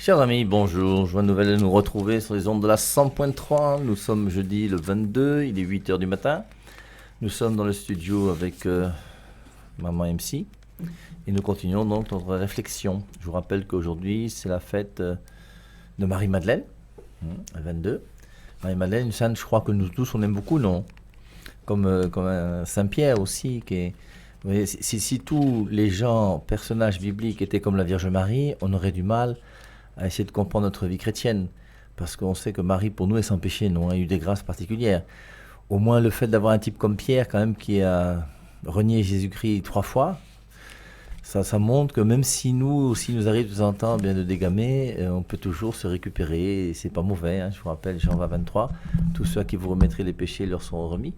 Chers amis, bonjour. Joie nouvelle de nous retrouver sur les ondes de la 100.3. Nous sommes jeudi le 22, il est 8h du matin. Nous sommes dans le studio avec Maman MC et nous continuons donc notre réflexion. Je vous rappelle qu'aujourd'hui, c'est la fête de Marie-Madeleine, le 22. Marie-Madeleine, une sainte, je crois que nous tous, on aime beaucoup, non? Comme un Saint-Pierre aussi, qui est... Vous voyez, si tous les gens, personnages bibliques étaient comme la Vierge Marie, on aurait du mal à essayer de comprendre notre vie chrétienne, parce qu'on sait que Marie, pour nous, est sans péché, non, a eu des grâces particulières. Au moins, le fait d'avoir un type comme Pierre, quand même, qui a renié Jésus-Christ 3 fois, ça montre que même si nous arrive de temps en temps bien de dégamer, on peut toujours se récupérer, et c'est pas mauvais, hein, je vous rappelle, Jean 23, tous ceux à qui vous remettrez les péchés leur seront remis.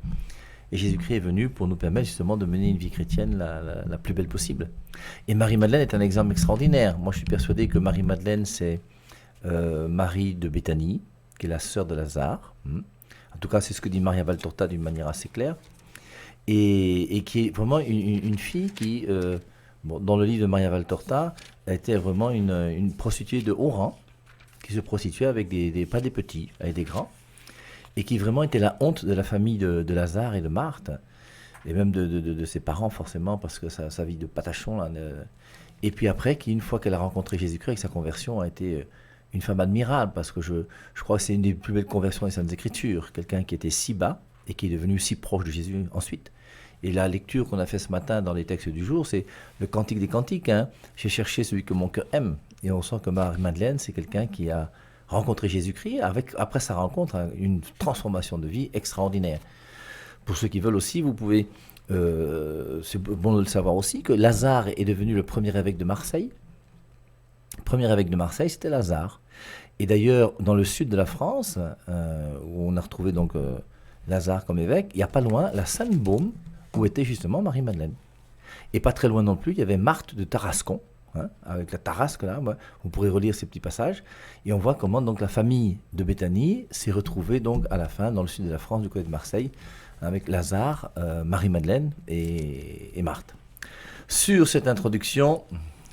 Et Jésus-Christ est venu pour nous permettre justement de mener une vie chrétienne la plus belle possible. Et Marie-Madeleine est un exemple extraordinaire. Moi, je suis persuadé que Marie-Madeleine, c'est Marie de Béthanie, qui est la sœur de Lazare. En tout cas, c'est ce que dit Maria Valtorta d'une manière assez claire. Et qui est vraiment une fille qui, dans le livre de Maria Valtorta, était vraiment une prostituée de haut rang, qui se prostituait avec pas des petits, avec des grands, et qui vraiment était la honte de la famille de Lazare et de Marthe, et même de ses parents forcément, parce que sa vie de patachon, là, et puis après, une fois qu'elle a rencontré Jésus-Christ, avec sa conversion, a été une femme admirable, parce que je crois que c'est une des plus belles conversions des Saintes Écritures, quelqu'un qui était si bas, et qui est devenu si proche de Jésus ensuite. Et la lecture qu'on a fait ce matin dans les textes du jour, c'est le Cantique des Cantiques, hein. J'ai cherché celui que mon cœur aime, et on sent que Marie-Madeleine, c'est quelqu'un qui a rencontrer Jésus-Christ, après sa rencontre, une transformation de vie extraordinaire. Pour ceux qui veulent aussi, vous pouvez, c'est bon de le savoir aussi, que Lazare est devenu le premier évêque de Marseille. Le premier évêque de Marseille, c'était Lazare. Et d'ailleurs, dans le sud de la France, où on a retrouvé donc Lazare comme évêque, il n'y a pas loin la Sainte-Baume, où était justement Marie-Madeleine. Et pas très loin non plus, il y avait Marthe de Tarascon, avec la Tarasque là, vous pourrez relire ces petits passages, et on voit comment donc la famille de Béthanie s'est retrouvée donc à la fin dans le sud de la France, du côté de Marseille, avec Lazare, Marie-Madeleine et Marthe. Sur cette introduction,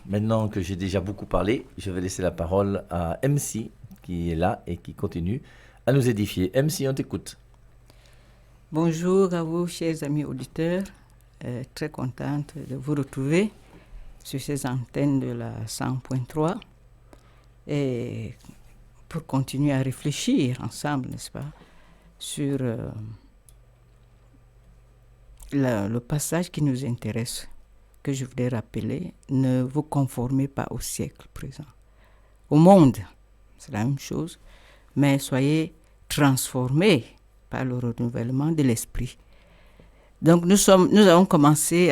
maintenant que j'ai déjà beaucoup parlé, je vais laisser la parole à MC qui est là et qui continue à nous édifier. MC, on t'écoute. Bonjour à vous, chers amis auditeurs. Très contente de vous retrouver sur ces antennes de la 100.3 et pour continuer à réfléchir ensemble, n'est-ce pas, sur le passage qui nous intéresse, que je voudrais rappeler. Ne vous conformez pas au siècle présent. Au monde, c'est la même chose, mais soyez transformés par le renouvellement de l'esprit. Donc nous avons commencé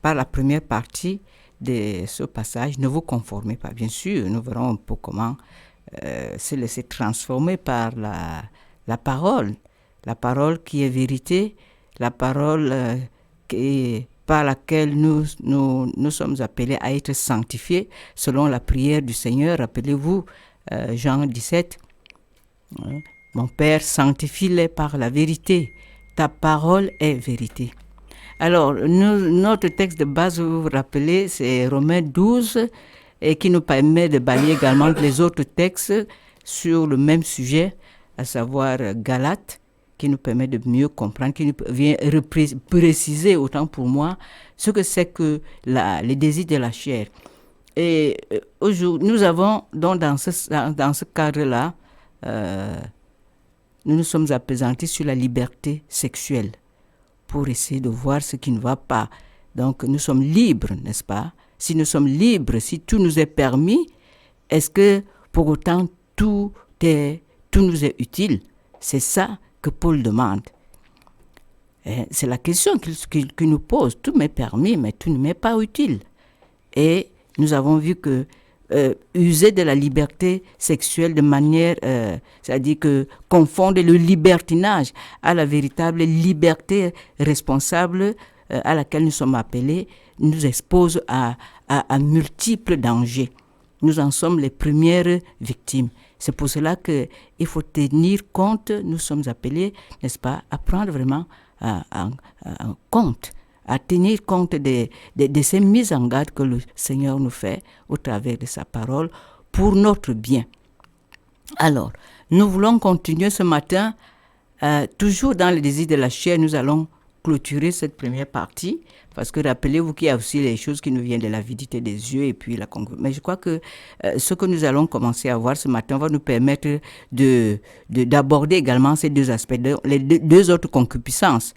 par la première partie de ce passage. Ne vous conformez pas, bien sûr, nous verrons un peu comment se laisser transformer par la parole qui est vérité, la parole par laquelle nous sommes appelés à être sanctifiés selon la prière du Seigneur. Rappelez-vous, Jean 17, mon Père, sanctifie-les par la vérité. Ta parole est vérité. Alors, notre texte de base, vous vous rappelez, c'est Romains 12, et qui nous permet de balayer également les autres textes sur le même sujet, à savoir Galates, qui nous permet de mieux comprendre, qui nous vient préciser, autant pour moi, ce que c'est que les désirs de la chair. Et aujourd'hui, nous avons, donc dans ce cadre-là, nous nous sommes appesantis sur la liberté sexuelle pour essayer de voir ce qui ne va pas. Donc nous sommes libres, n'est-ce pas? Si nous sommes libres, si tout nous est permis, est-ce que pour autant tout nous est utile? C'est ça que Paul demande. Et c'est la question qu'il nous pose. Tout m'est permis, mais tout ne m'est pas utile. Et nous avons vu que user de la liberté sexuelle de manière, c'est-à-dire que confondre le libertinage à la véritable liberté responsable à laquelle nous sommes appelés, nous expose à multiples dangers. Nous en sommes les premières victimes. C'est pour cela qu'il faut tenir compte, nous sommes appelés, n'est-ce pas, à prendre vraiment en compte, à tenir compte de ces mises en garde que le Seigneur nous fait au travers de sa parole pour notre bien. Alors, nous voulons continuer ce matin, toujours dans le désir de la chair, nous allons clôturer cette première partie, parce que rappelez-vous qu'il y a aussi les choses qui nous viennent de l'avidité des yeux et puis la concupiscence. Mais je crois que ce que nous allons commencer à voir ce matin va nous permettre d'aborder également ces deux aspects, les deux autres concupiscences,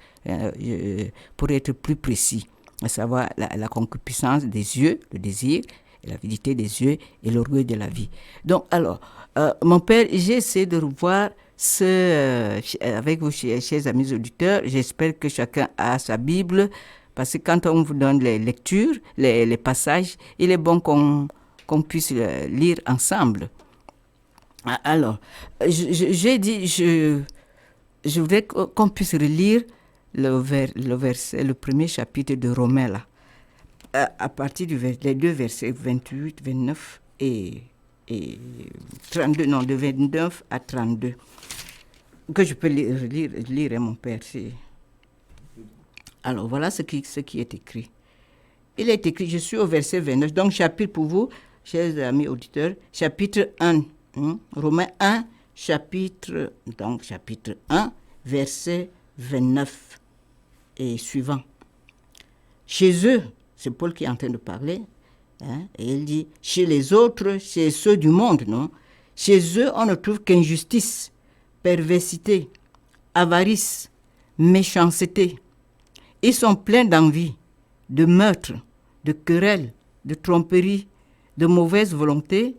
pour être plus précis, à savoir la concupiscence des yeux, le désir, et l'avidité des yeux et l'orgueil de la vie. Donc, alors, mon père, j'ai essayé de revoir avec vous, chers amis auditeurs. J'espère que chacun a sa Bible, parce que quand on vous donne les lectures, les passages, il est bon qu'on puisse lire ensemble. Alors, j'ai dit, je voudrais qu'on puisse relire le premier chapitre de Romains, là, à partir les deux versets 28, 29 et 32, non, de 29 à 32, que je peux lire mon père. Alors, voilà ce qui est écrit. Il est écrit, je suis au verset 29, donc chapitre pour vous, chers amis auditeurs, chapitre 1, Romains 1, chapitre 1, verset 29 et suivant. Chez eux, c'est Paul qui est en train de parler, et il dit, chez les autres, chez ceux du monde, non? Chez eux, on ne trouve qu'injustice, perversité, avarice, méchanceté. Ils sont pleins d'envie, de meurtre, de querelles, de tromperies, de mauvaise volonté,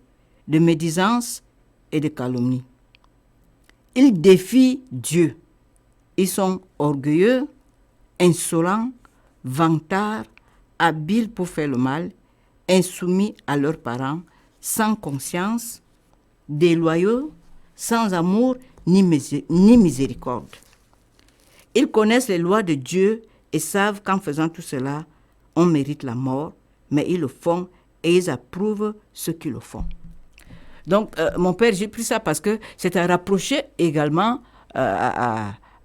de médisance et de calomnie. Ils défient Dieu. Ils sont orgueilleux, insolents, vantards, habiles pour faire le mal, insoumis à leurs parents, sans conscience, déloyaux, sans amour ni miséricorde. Ils connaissent les lois de Dieu et savent qu'en faisant tout cela, on mérite la mort, mais ils le font et ils approuvent ceux qui le font. Donc, mon père, j'ai pris ça parce que c'est à rapprocher également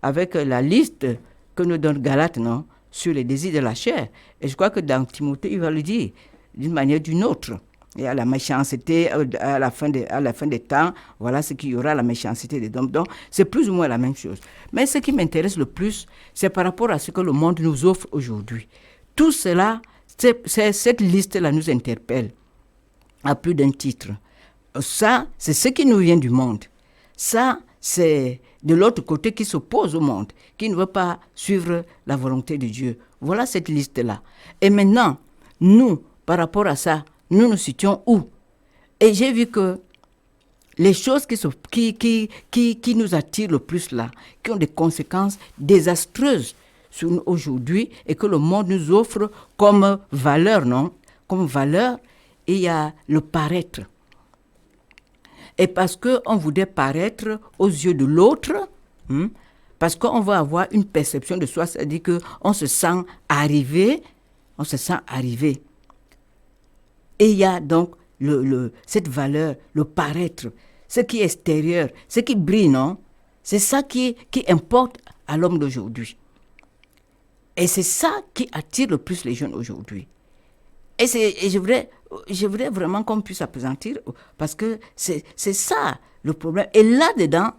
avec la liste que nous donne Galates, non, sur les désirs de la chair. Et je crois que dans Timothée, il va le dire d'une manière ou d'une autre. Il y a la méchanceté à la fin des temps, voilà ce qu'il y aura, la méchanceté des hommes. Donc, c'est plus ou moins la même chose. Mais ce qui m'intéresse le plus, c'est par rapport à ce que le monde nous offre aujourd'hui. Tout cela, cette liste-là nous interpelle à plus d'un titre. Ça, c'est ce qui nous vient du monde. Ça, c'est de l'autre côté qui s'oppose au monde, qui ne veut pas suivre la volonté de Dieu. Voilà cette liste-là. Et maintenant, nous, par rapport à ça, nous nous situons où? Et j'ai vu que les choses qui nous attirent le plus là, qui ont des conséquences désastreuses sur nous aujourd'hui et que le monde nous offre comme valeur, non? Comme valeur, il y a le paraître. Et parce qu'on voudrait paraître aux yeux de l'autre, parce qu'on va avoir une perception de soi, c'est-à-dire qu'on se sent arrivé, Et il y a donc cette valeur, le paraître, ce qui est extérieur, ce qui brille, non? C'est ça qui importe à l'homme d'aujourd'hui. Et c'est ça qui attire le plus les jeunes aujourd'hui. Et je voudrais vraiment qu'on puisse appesantir, parce que c'est ça le problème. Et là-dedans,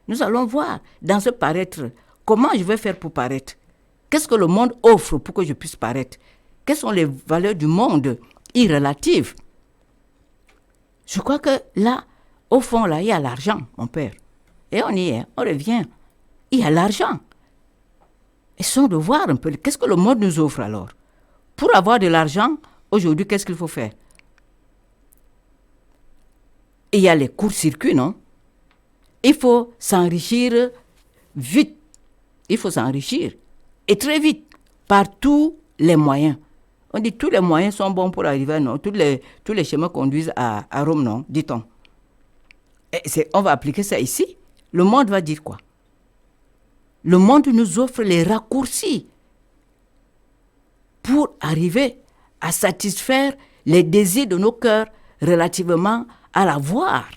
nous allons voir, dans ce paraître, comment je vais faire pour paraître? Qu'est-ce que le monde offre pour que je puisse paraître? Quelles sont les valeurs du monde irrelatives? Je crois que là, au fond, là, il y a l'argent, mon père. Et on y est, on revient. Il y a l'argent. Essayons de voir un peu, qu'est-ce que le monde nous offre alors? Pour avoir de l'argent, aujourd'hui, qu'est-ce qu'il faut faire? Il y a les courts-circuits, non? Il faut s'enrichir vite. Il faut s'enrichir. Et très vite, par tous les moyens. On dit tous les moyens sont bons pour arriver, non? Tous les chemins conduisent à Rome, non? Dit-on. On va appliquer ça ici. Le monde va dire quoi? Le monde nous offre les raccourcis pour arriver à satisfaire les désirs de nos cœurs relativement à l'avoir.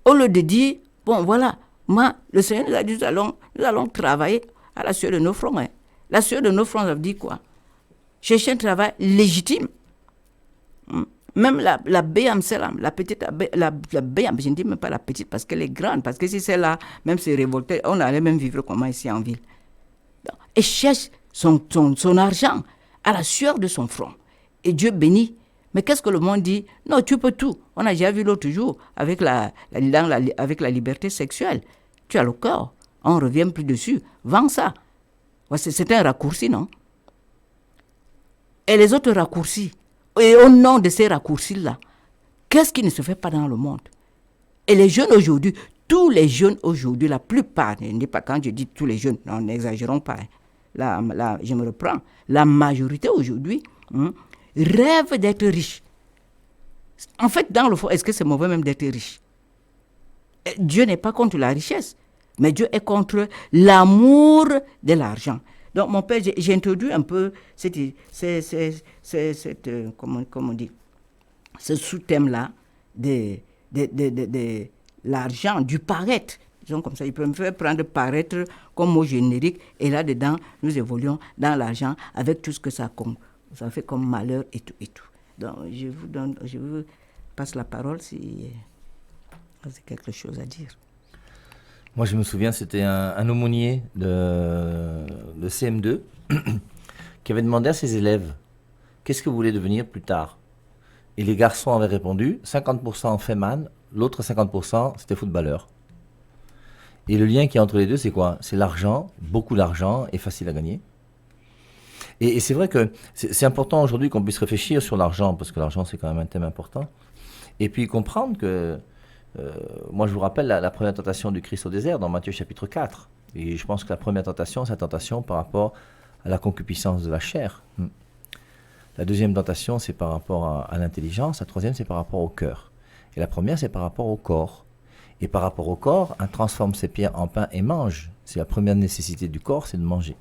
Au lieu de dire, bon voilà, moi, le Seigneur nous a dit, nous allons travailler à la sueur de nos fronts. La sueur de nos fronts, ça veut dire quoi? Chercher un travail légitime. Même la BMC, la petite, la BM, je ne dis même pas la petite parce qu'elle est grande, parce que si celle-là même se révoltait, on allait même vivre comment ici en ville. Donc, elle cherche son argent à la sueur de son front. Et Dieu bénit. Mais qu'est-ce que le monde dit? Non, tu peux tout. On a déjà vu l'autre jour avec avec la liberté sexuelle. Tu as le corps. On ne revient plus dessus. Vends ça. C'est un raccourci, non? Et les autres raccourcis, et au nom de ces raccourcis-là, qu'est-ce qui ne se fait pas dans le monde? Et les jeunes aujourd'hui, tous les jeunes aujourd'hui, la plupart, je ne dis pas quand je dis tous les jeunes, non, n'exagérons pas, là, je me reprends, la majorité aujourd'hui rêve d'être riche. En fait, dans le fond, est-ce que c'est mauvais même d'être riche? Dieu n'est pas contre la richesse, mais Dieu est contre l'amour de l'argent. Donc, mon père, j'ai introduit un peu comment on dit, ce sous-thème-là de l'argent, du paraître. Disons comme ça, il peut me faire prendre paraître comme mot générique. Et là-dedans, nous évoluons dans l'argent avec tout ce que ça fait comme malheur et tout et tout. Donc, je vous passe la parole si vous avez quelque chose à dire. Moi, je me souviens, c'était un aumônier de CM2 qui avait demandé à ses élèves « Qu'est-ce que vous voulez devenir plus tard ?» Et les garçons avaient répondu « 50% féman, l'autre 50% c'était footballeur. » Et le lien qui est entre les deux, c'est quoi? C'est l'argent, beaucoup d'argent et facile à gagner. Et c'est vrai que c'est important aujourd'hui qu'on puisse réfléchir sur l'argent, parce que l'argent, c'est quand même un thème important. Et puis comprendre que moi, je vous rappelle la première tentation du Christ au désert dans Matthieu chapitre 4. Et je pense que la première tentation, c'est la tentation par rapport à la concupiscence de la chair. La deuxième tentation, c'est par rapport à l'intelligence. La troisième, c'est par rapport au cœur. Et la première, c'est par rapport au corps. Et par rapport au corps, on transforme ses pierres en pain et mange. C'est la première nécessité du corps, c'est de manger.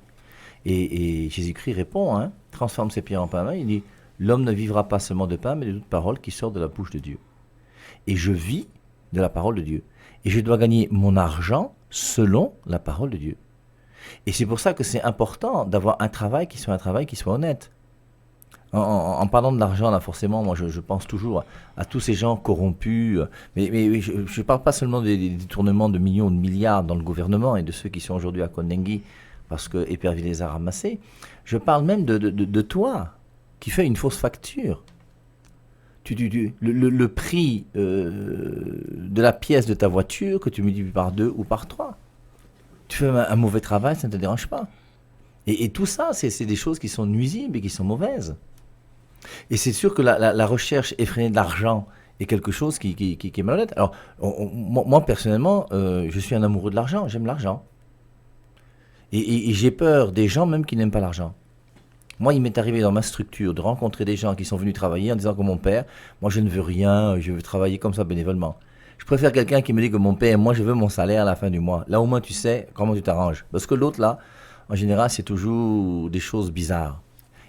Et Jésus-Christ répond, transforme ses pierres en pain et mange. Il dit, l'homme ne vivra pas seulement de pain, mais de toute parole qui sort de la bouche de Dieu. Et je vis de la parole de Dieu. Et je dois gagner mon argent selon la parole de Dieu. Et c'est pour ça que c'est important d'avoir un travail qui soit honnête. En parlant de l'argent, là, forcément, moi, je pense toujours à tous ces gens corrompus. Mais je ne parle pas seulement des détournements de millions ou de milliards dans le gouvernement et de ceux qui sont aujourd'hui à Kondengi parce que Épervier les a ramassés. Je parle même de toi qui fais une fausse facture. Le prix de la pièce de ta voiture que tu multiplies par 2 ou par 3. Tu fais un mauvais travail, ça ne te dérange pas. Et tout ça, c'est des choses qui sont nuisibles et qui sont mauvaises. Et c'est sûr que la recherche effrénée de l'argent est quelque chose qui est malhonnête. Alors, moi personnellement, je suis un amoureux de l'argent, j'aime l'argent. Et j'ai peur des gens même qui n'aiment pas l'argent. Moi, il m'est arrivé dans ma structure de rencontrer des gens qui sont venus travailler en disant que mon père, moi je ne veux rien, je veux travailler comme ça bénévolement. Je préfère quelqu'un qui me dit que mon père, moi je veux mon salaire à la fin du mois. Là au moins tu sais comment tu t'arranges. Parce que l'autre là, en général, c'est toujours des choses bizarres.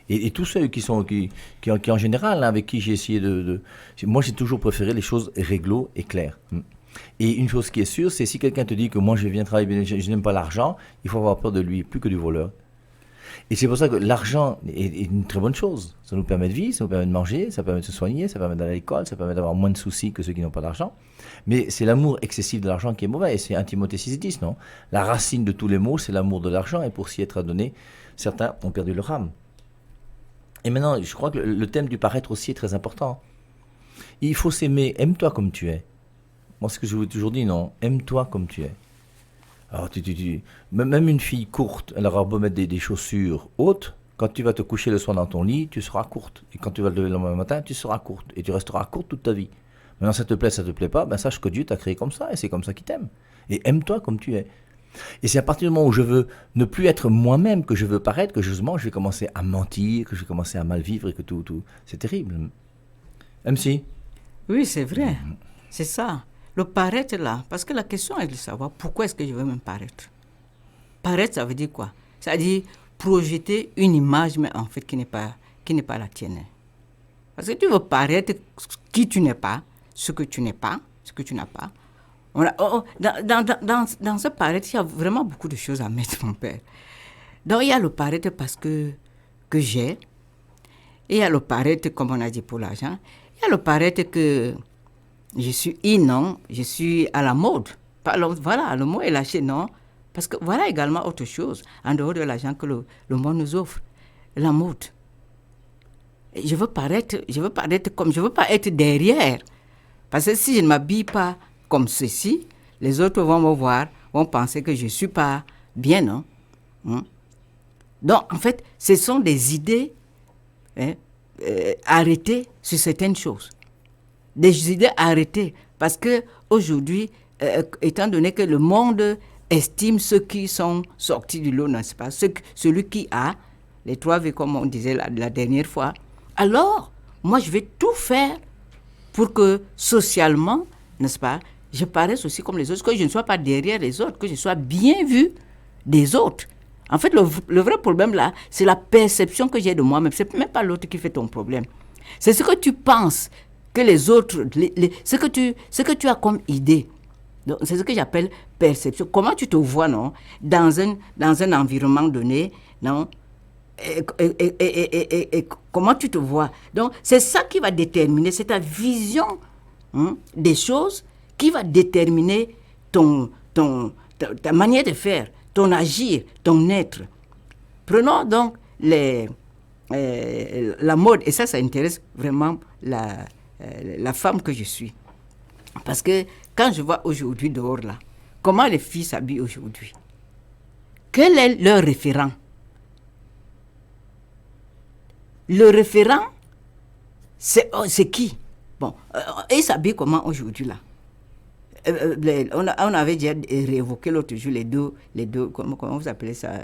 Et tous ceux qui en général, avec qui j'ai essayé moi j'ai toujours préféré les choses réglo et claires. Et une chose qui est sûre, c'est si quelqu'un te dit que moi je viens travailler, je n'aime pas l'argent, il faut avoir peur de lui, plus que du voleur. Et c'est pour ça que l'argent est une très bonne chose. Ça nous permet de vivre, ça nous permet de manger, ça permet de se soigner, ça permet d'aller à l'école, ça permet d'avoir moins de soucis que ceux qui n'ont pas d'argent. Mais c'est l'amour excessif de l'argent qui est mauvais. Et c'est 1 Timothée 6,10, non? La racine de tous les maux, c'est l'amour de l'argent. Et pour s'y être adonné, certains ont perdu leur âme. Et maintenant, je crois que le thème du paraître aussi est très important. Il faut s'aimer. Aime-toi comme tu es. Moi, ce que je vous ai toujours dit, non? Aime-toi comme tu es. Alors, même une fille courte, elle aura beau mettre des chaussures hautes, quand tu vas te coucher le soir dans ton lit, tu seras courte. Et quand tu vas te lever le lendemain matin, tu seras courte. Et tu resteras courte toute ta vie. Maintenant, ça te plaît pas, ben sache que Dieu t'a créé comme ça, et c'est comme ça qu'il t'aime. Et aime-toi comme tu es. Et c'est à partir du moment où je veux ne plus être moi-même que je veux paraître, que justement je vais commencer à mentir, que je vais commencer à mal vivre, et que tout. C'est terrible. MC? Oui, c'est vrai. C'est ça. Le paraître là, parce que la question est de savoir pourquoi est-ce que je veux me paraître. Paraître, ça veut dire quoi? Ça veut dire projeter une image, mais en fait qui n'est pas la tienne. Parce que tu veux paraître qui tu n'es pas, ce que tu n'es pas, ce que tu n'as pas. Dans ce paraître, il y a vraiment beaucoup de choses à mettre, mon père. Donc il y a le paraître parce que j'ai. Il y a le paraître, comme on a dit pour l'argent. Il y a le paraître que je suis non, je suis à la mode. Voilà, le mot est lâché, non. Parce que voilà également autre chose, en dehors de l'argent que le monde nous offre. La mode. Je veux paraître comme, je veux pas être derrière. Parce que si je ne m'habille pas comme ceci, les autres vont me voir, vont penser que je ne suis pas bien, non? Donc, en fait, ce sont des idées arrêtées sur certaines choses. Des idées arrêtées. Parce qu'aujourd'hui, étant donné que le monde estime ceux qui sont sortis du lot, n'est-ce pas? Celui qui a les 3 V, comme on disait la dernière fois, alors, moi, je vais tout faire pour que socialement, n'est-ce pas, je paraisse aussi comme les autres, que je ne sois pas derrière les autres, que je sois bien vu des autres. En fait, le vrai problème là, c'est la perception que j'ai de moi-même. C'est même pas l'autre qui fait ton problème. C'est ce que tu penses que les autres, ce que tu as comme idée. Donc, c'est ce que j'appelle perception. Comment tu te vois, non, dans un environnement donné, non, et comment tu te vois. Donc, c'est ça qui va déterminer, c'est ta vision des choses qui va déterminer ta manière de faire, ton agir, ton être. Prenons donc la mode, et ça intéresse vraiment la femme que je suis. Parce que quand je vois aujourd'hui dehors là, comment les filles s'habillent aujourd'hui, quel est leur référent? Le référent, c'est qui? Bon, ils s'habillent comment aujourd'hui là? On avait déjà réévoqué l'autre jour les deux comment vous appelez ça?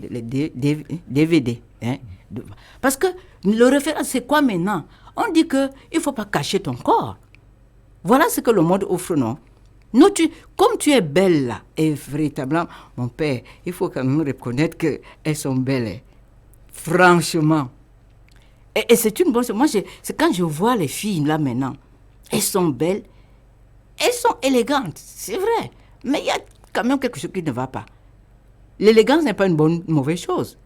Les DVD. Hein? Parce que le référent, c'est quoi maintenant? On dit qu'il ne faut pas cacher ton corps. Voilà ce que le monde offre, non? Non, comme tu es belle là, et véritablement, mon père, il faut quand même reconnaître qu'elles sont belles. Hein? Franchement. Et c'est une bonne chose. Moi, c'est quand je vois les filles là maintenant, elles sont belles, elles sont élégantes, c'est vrai. Mais il y a quand même quelque chose qui ne va pas. L'élégance n'est pas une mauvaise chose.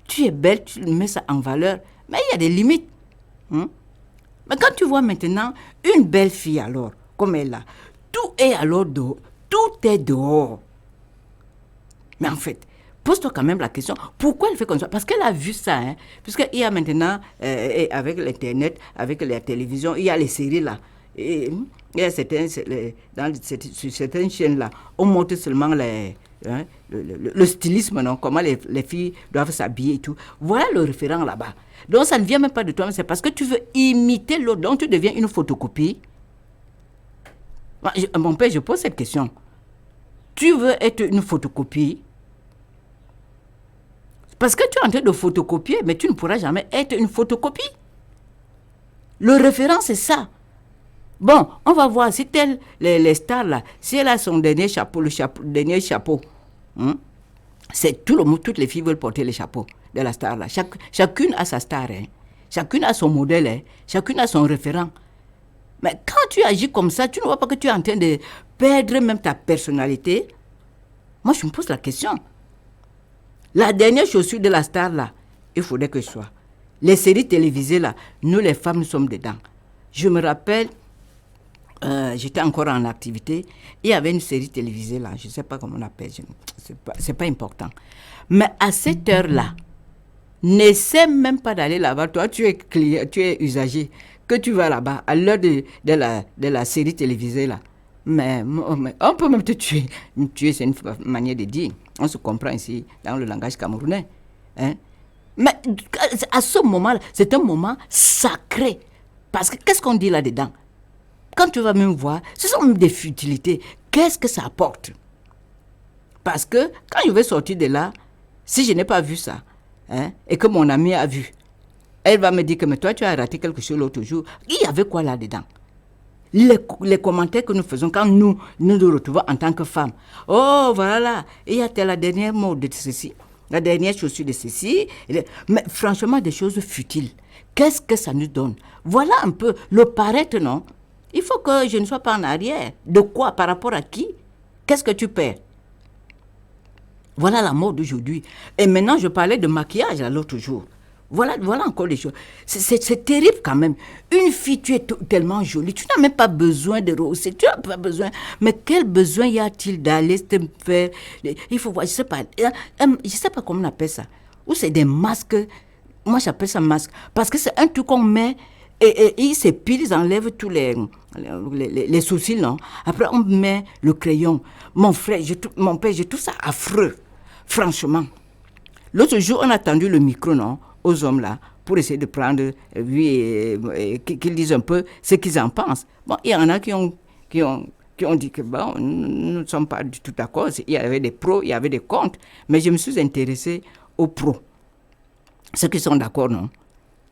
Tu es belle, tu mets ça en valeur, mais il y a des limites. Mais quand tu vois maintenant une belle fille alors, comme elle là, tout est alors dehors, tout est dehors. Mais en fait, pose-toi quand même la question, pourquoi elle fait comme ça? Parce qu'elle a vu ça, hein, puisqu'il y a maintenant, avec l'Internet, avec la télévision, il y a les séries là. Et, il y a sur certaines chaînes là, on montre seulement le stylisme, non? Comment les filles doivent s'habiller et tout. Voilà le référent là-bas. Donc ça ne vient même pas de toi, mais c'est parce que tu veux imiter l'autre, donc tu deviens une photocopie. Mon père, je pose cette question. Tu veux être une photocopie? Parce que tu es en train de photocopier, mais tu ne pourras jamais être une photocopie. Le référent, c'est ça. Bon, on va voir si les stars là, si elle a son dernier chapeau, dernier chapeau, c'est toutes les filles veulent porter le chapeau de la star là. Chacune a sa star, hein. Chacune a son modèle, hein. Chacune a son référent. Mais quand tu agis comme ça, tu ne vois pas que tu es en train de perdre même ta personnalité. Moi, je me pose la question. La dernière chaussure de la star là, il faudrait que je sois. Les séries télévisées là, nous les femmes, nous sommes dedans. Je me rappelle, j'étais encore en activité, il y avait une série télévisée là, je ne sais pas comment on appelle, c'est pas important. Mais à cette heure-là, n'essaie même pas d'aller là-bas. Toi, tu es client, tu es usager, que tu vas là-bas à l'heure de la série télévisée là. Mais on peut même te tuer. Tuer, c'est une manière de dire. On se comprend ici dans le langage camerounais. Hein? Mais à ce moment-là, c'est un moment sacré. Parce que qu'est-ce qu'on dit là-dedans? Quand tu vas même voir, ce sont même des futilités. Qu'est-ce que ça apporte? Parce que quand je vais sortir de là, si je n'ai pas vu ça, hein, et que mon amie a vu, elle va me dire que mais toi, tu as raté quelque chose l'autre jour. Il y avait quoi là-dedans? Les commentaires que nous faisons quand nous retrouvons en tant que femmes. Oh, voilà, il y a la dernière mode de ceci, la dernière chaussure de ceci. Mais franchement, des choses futiles. Qu'est-ce que ça nous donne? Voilà un peu le paraître, non? Il faut que je ne sois pas en arrière. De quoi? Par rapport à qui? Qu'est-ce que tu perds? Voilà la mode d'aujourd'hui. Et maintenant, je parlais de maquillage l'autre jour. Voilà encore des choses. C'est terrible quand même. Une fille, tu es tellement jolie, tu n'as même pas besoin de rosser, tu n'as pas besoin. Mais quel besoin y a-t-il d'aller te faire... Il faut voir, je ne sais pas comment on appelle ça. Ou c'est des masques, moi j'appelle ça masque. Parce que c'est un truc qu'on met et ils s'épilent, ils enlèvent tous les sourcils, non. Après on met le crayon. Mon père, je trouve ça affreux, franchement. L'autre jour, on a tendu le micro, non, aux hommes là, pour essayer de prendre, qu'ils disent un peu ce qu'ils en pensent. Bon, il y en a qui ont dit que bon, nous ne sommes pas du tout d'accord. Il y avait des pros, il y avait des contre. Mais je me suis intéressé aux pros. Ceux qui sont d'accord, non,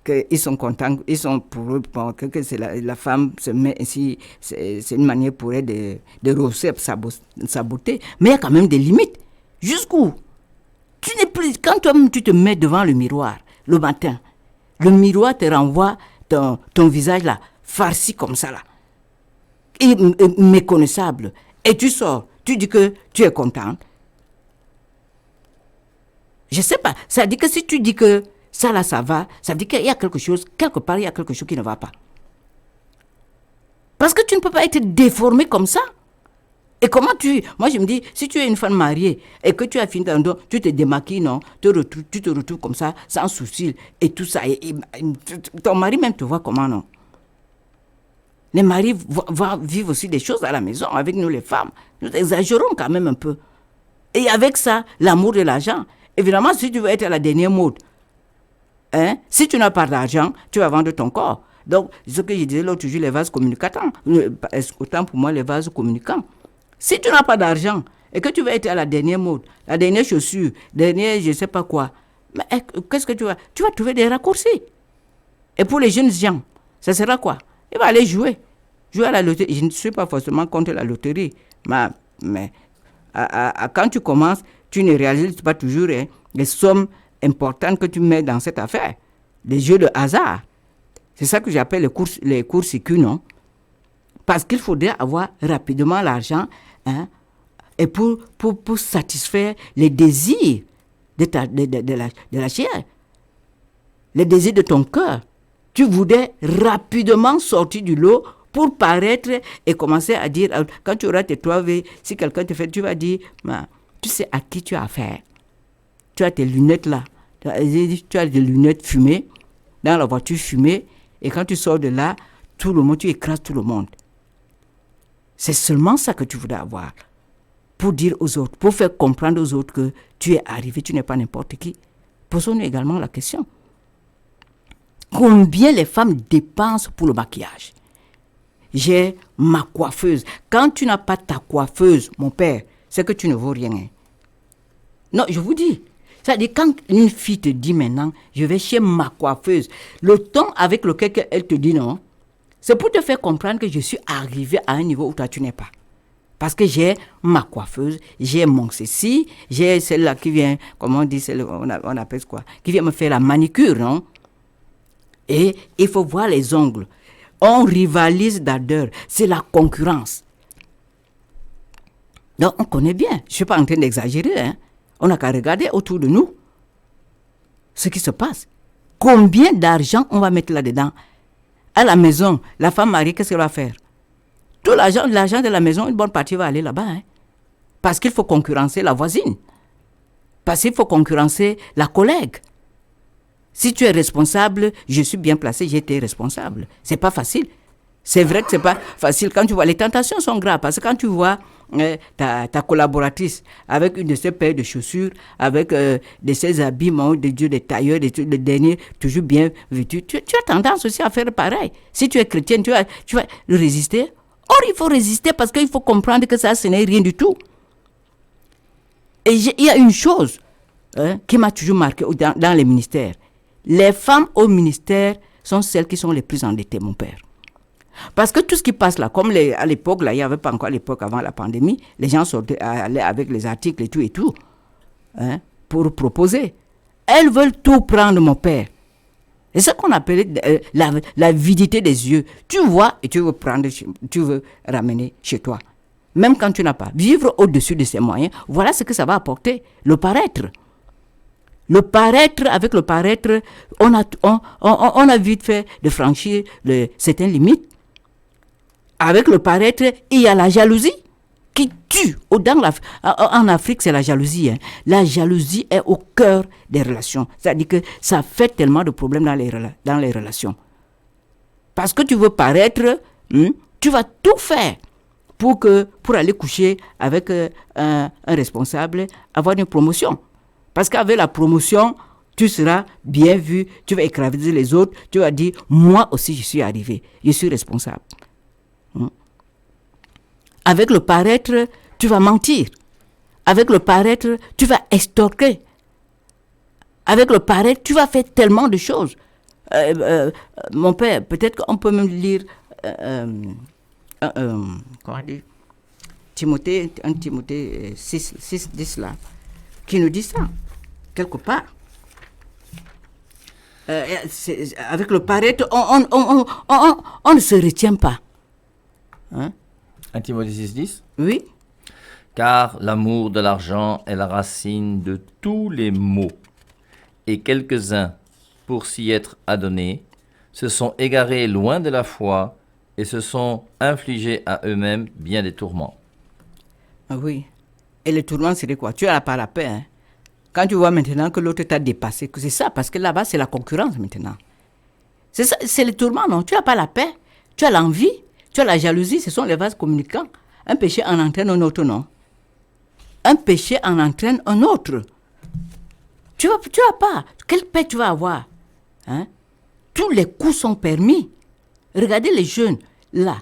qu'ils sont contents, ils sont pour eux, bon, que c'est la femme se met ainsi, c'est une manière pour elle de rehausser sa beauté. Mais il y a quand même des limites. Jusqu'où? Tu n'es plus, quand toi-même tu te mets devant le miroir le matin, le miroir te renvoie ton visage là, farci comme ça là, et méconnaissable. Et tu sors, tu dis que tu es contente. Je sais pas, ça dit que si tu dis que ça là ça va, ça veut dire qu'il y a quelque chose, quelque part il y a quelque chose qui ne va pas. Parce que tu ne peux pas être déformé comme ça. Et comment moi je me dis, si tu es une femme mariée et que tu as fini dans le dos, tu te démaquilles, non, tu te retrouves comme ça, sans sourcils et tout ça. Et ton mari même te voit comment, non. Les maris vont vivre aussi des choses à la maison avec nous les femmes. Nous exagérons quand même un peu. Et avec ça, l'amour de l'argent. Évidemment, si tu veux être à la dernière mode, hein, si tu n'as pas d'argent, tu vas vendre ton corps. Donc, ce que je disais l'autre jour, les vases communicants, autant pour moi les vases communicants. Si tu n'as pas d'argent et que tu veux être à la dernière mode, la dernière chaussure, dernière je ne sais pas quoi, mais qu'est-ce que tu vas trouver des raccourcis. Et pour les jeunes gens, ça sera quoi? Il va aller jouer à la loterie. Je ne suis pas forcément contre la loterie, mais quand tu commences, tu ne réalises pas toujours les sommes importantes que tu mets dans cette affaire. Les jeux de hasard. C'est ça que j'appelle les courses circuits, non? Parce qu'il faudrait avoir rapidement l'argent, hein, et pour satisfaire les désirs de la chair, les désirs de ton cœur. Tu voudrais rapidement sortir du lot pour paraître et commencer à dire, quand tu auras tes 3V, si quelqu'un te fait, tu vas dire, tu sais à qui tu as affaire. Tu as tes lunettes là, tu as des lunettes fumées, dans la voiture fumée, et quand tu sors de là, tout le monde, tu écrases tout le monde. C'est seulement ça que tu voudrais avoir. Pour dire aux autres, pour faire comprendre aux autres que tu es arrivé, tu n'es pas n'importe qui. Posons-nous également la question. Combien les femmes dépensent pour le maquillage? J'ai ma coiffeuse. Quand tu n'as pas ta coiffeuse, mon père, c'est que tu ne vaux rien. Hein. Non, je vous dis. C'est-à-dire, quand une fille te dit maintenant, je vais chez ma coiffeuse, le ton avec lequel elle te dit non, c'est pour te faire comprendre que je suis arrivé à un niveau où toi tu n'es pas. Parce que j'ai ma coiffeuse, j'ai mon ceci, j'ai celle-là qui vient, comment on dit, on appelle quoi, qui vient me faire la manicure, non? Et il faut voir les ongles. On rivalise d'ardeur, c'est la concurrence. Donc on connaît bien, je ne suis pas en train d'exagérer, hein. On n'a qu'à regarder autour de nous ce qui se passe. Combien d'argent on va mettre là-dedans? À la maison, la femme mariée, qu'est-ce qu'elle va faire? Tout l'argent de la maison, une bonne partie va aller là-bas. Hein? Parce qu'il faut concurrencer la voisine. Parce qu'il faut concurrencer la collègue. Si tu es responsable, je suis bien placé, j'ai été responsable. C'est pas facile. C'est vrai que c'est pas facile. Quand tu vois, les tentations sont graves. Parce que quand tu vois ta collaboratrice avec une de ses paires de chaussures, avec de ses habillements, des tailleurs, des derniers, toujours bien vêtus, tu as tendance aussi à faire pareil. Si tu es chrétienne, tu vas résister. Or, il faut résister parce qu'il faut comprendre que ça, ce n'est rien du tout. Et il y a une chose qui m'a toujours marqué dans les ministères. Les femmes au ministère sont celles qui sont les plus endettées, mon père. Parce que tout ce qui passe là, comme à l'époque, là, il n'y avait pas encore à l'époque avant la pandémie, les gens allaient avec les articles et tout, hein, pour proposer. Elles veulent tout prendre, mon père. C'est ce qu'on appelait l'avidité des yeux. Tu vois et tu veux prendre, tu veux ramener chez toi. Même quand tu n'as pas. Vivre au-dessus de ses moyens, voilà ce que ça va apporter, le paraître. Le paraître, avec le paraître, on a vite fait de franchir certaines limites. Avec le paraître, il y a la jalousie qui tue. En Afrique, c'est la jalousie. Hein. La jalousie est au cœur des relations. C'est-à-dire que ça fait tellement de problèmes dans les relations. Parce que tu veux paraître, tu vas tout faire pour aller coucher avec un responsable, avoir une promotion. Parce qu'avec la promotion, tu seras bien vu, tu vas écraser les autres, tu vas dire, moi aussi je suis arrivé, je suis responsable. Avec le paraître, tu vas mentir. Avec le paraître, tu vas extorquer. Avec le paraître, tu vas faire tellement de choses. Mon père, peut-être qu'on peut même lire comment dire, Timothée 6, 10 là, qui nous dit ça, quelque part. Avec le paraître, on ne se retient pas. Hein? 1 Timothée 6, 10. Oui. Car l'amour de l'argent est la racine de tous les maux. Et quelques-uns, pour s'y être adonnés, se sont égarés loin de la foi et se sont infligés à eux-mêmes bien des tourments. Ah oui. Et les tourments, c'est quoi? Tu n'as pas la paix. Hein? Quand tu vois maintenant que l'autre t'a dépassé, c'est ça, parce que là-bas, c'est la concurrence maintenant. C'est ça, c'est les tourments, non? Tu n'as pas la paix, tu as l'envie, tu as la jalousie, ce sont les vases communicants. Un péché en entraîne un autre, non? Un péché en entraîne un autre. Tu vas pas. Quelle paix tu vas avoir? Hein? Tous les coups sont permis. Regardez les jeunes, là,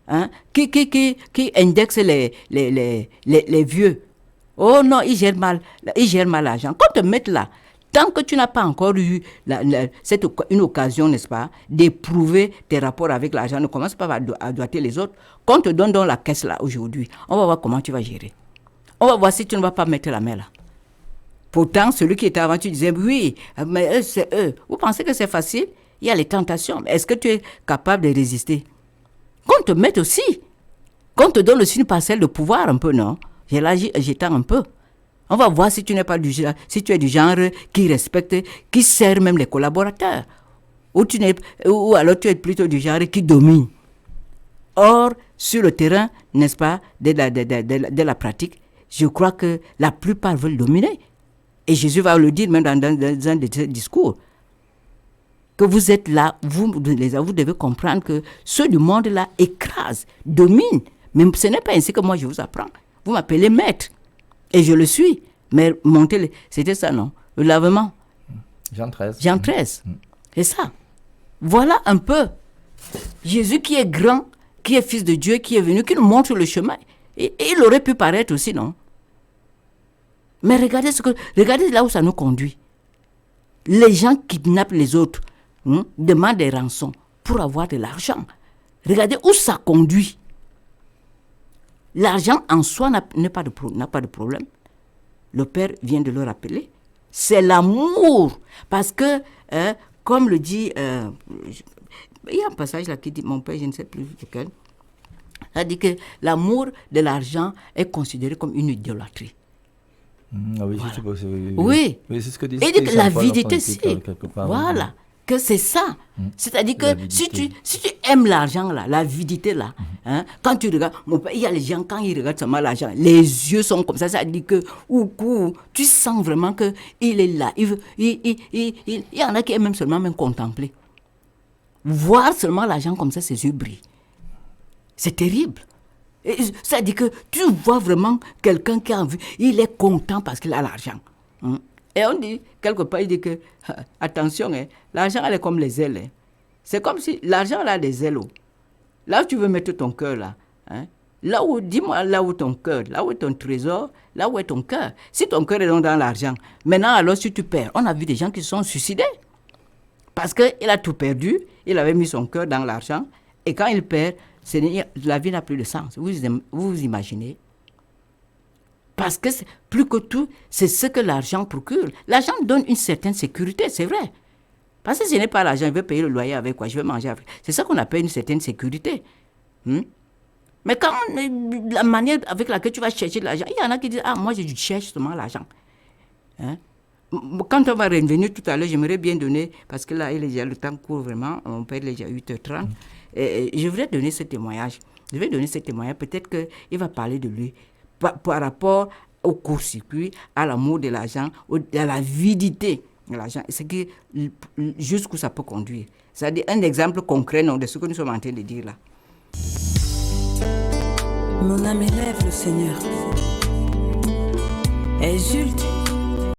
hein, qui indexent les vieux. Oh non, ils gèrent mal l'argent. Quand te mettent là, tant que tu n'as pas encore eu une occasion, n'est-ce pas, d'éprouver tes rapports avec l'argent, ne commence pas à doiter les autres. Quand on te donne dans la caisse là aujourd'hui, on va voir comment tu vas gérer. On va voir si tu ne vas pas mettre la main là. Pourtant, celui qui était avant, tu disais, oui, mais eux, c'est eux. Vous pensez que c'est facile? Il y a les tentations. Mais est-ce que tu es capable de résister? Qu'on te mette aussi. Qu'on te donne aussi une parcelle de pouvoir un peu, non? J'étends un peu. On va voir si tu n'es pas si tu es du genre qui respecte, qui sert même les collaborateurs. Ou alors tu es plutôt du genre qui domine. Or, sur le terrain, n'est-ce pas, de la pratique, je crois que la plupart veulent dominer. Et Jésus va le dire même dans un de ses discours. Que vous êtes là, vous devez comprendre que ceux du monde là écrasent, dominent. Mais ce n'est pas ainsi que moi je vous apprends. Vous m'appelez maître. Et je le suis. Mais c'était ça, non? Le lavement. Jean 13. Jean 13. C'est ça. Voilà un peu. Jésus qui est grand, qui est fils de Dieu, qui est venu, qui nous montre le chemin. Et il aurait pu paraître aussi, non? Mais regardez là où ça nous conduit. Les gens kidnappent les autres, demandent des rançons pour avoir de l'argent. Regardez où ça conduit. L'argent en soi n'a pas de problème. Le Père vient de le rappeler. C'est l'amour. Parce que, comme le dit, il y a un passage là qui dit, mon Père, je ne sais plus lequel, ça dit que l'amour de l'argent est considéré comme une idolâtrie. Ah oui, Voilà. je sais pas, Oui. Mais c'est ce que dit. Et dit que la vidité, c'est. Voilà. Que c'est ça. C'est-à-dire que si tu aimes l'argent, là, la vidité, là, quand tu regardes, il y a les gens, quand ils regardent seulement l'argent, les yeux sont comme ça dit que, tu sens vraiment qu'il est là. Il y en a qui aiment même seulement contempler. Voir seulement l'argent comme ça, ses yeux brillent. C'est terrible. Ça dit que tu vois vraiment quelqu'un qui a envie, il est content parce qu'il a l'argent. Et on dit, quelque part, il dit que, attention, l'argent, elle est comme les ailes. C'est comme si l'argent, elle a des ailes. Là où tu veux mettre ton cœur, là, dis-moi là où ton cœur, là où est ton trésor, là où est ton cœur. Si ton cœur est dans l'argent, maintenant, alors si tu perds, on a vu des gens qui se sont suicidés. Parce qu'il a tout perdu, il avait mis son cœur dans l'argent, et quand il perd, la vie n'a plus de sens. Vous imaginez? Parce que plus que tout, c'est ce que l'argent procure. L'argent donne une certaine sécurité, c'est vrai. Parce que ce n'est pas l'argent, je vais payer le loyer avec quoi, je vais manger avec. C'est ça qu'on appelle une certaine sécurité. Mais quand la manière avec laquelle tu vas chercher l'argent, il y en a qui disent, moi je cherche seulement l'argent. Quand on va revenir tout à l'heure, j'aimerais bien donner, parce que là, le temps court vraiment, on peut être déjà 8h30, je voudrais donner ce témoignage. Je vais donner ce témoignage, peut-être qu'il va parler de lui par rapport au court-circuit, à l'amour de l'argent, à l'avidité de l'argent, jusqu'où ça peut conduire. C'est-à-dire un exemple concret de ce que nous sommes en train de dire là. Mon âme élève le Seigneur. Exulte